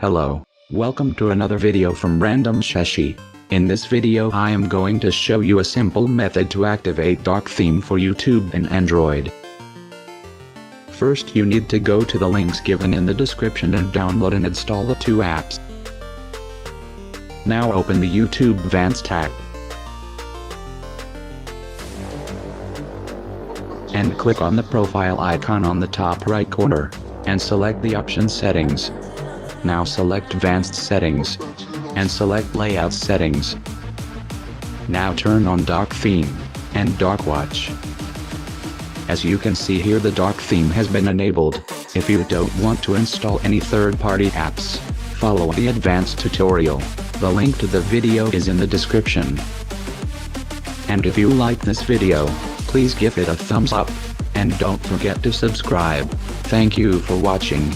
Hello, welcome to another video from Random Shashi. In this video I am going to show you a simple method to activate dark theme for YouTube and Android. First you need to go to the links given in the description and download and install the two apps. Now open the YouTube Vanced app. And click on the profile icon on the top right corner, and select the option Settings. Now select Vanced Settings, and select Layout Settings. Now turn on Dark Theme, and Dark Watch. As you can see here, the dark theme has been enabled. If you don't want to install any third-party apps, follow the advanced tutorial. The link to the video is in the description. And if you like this video, please give it a thumbs up, and don't forget to subscribe. Thank you for watching.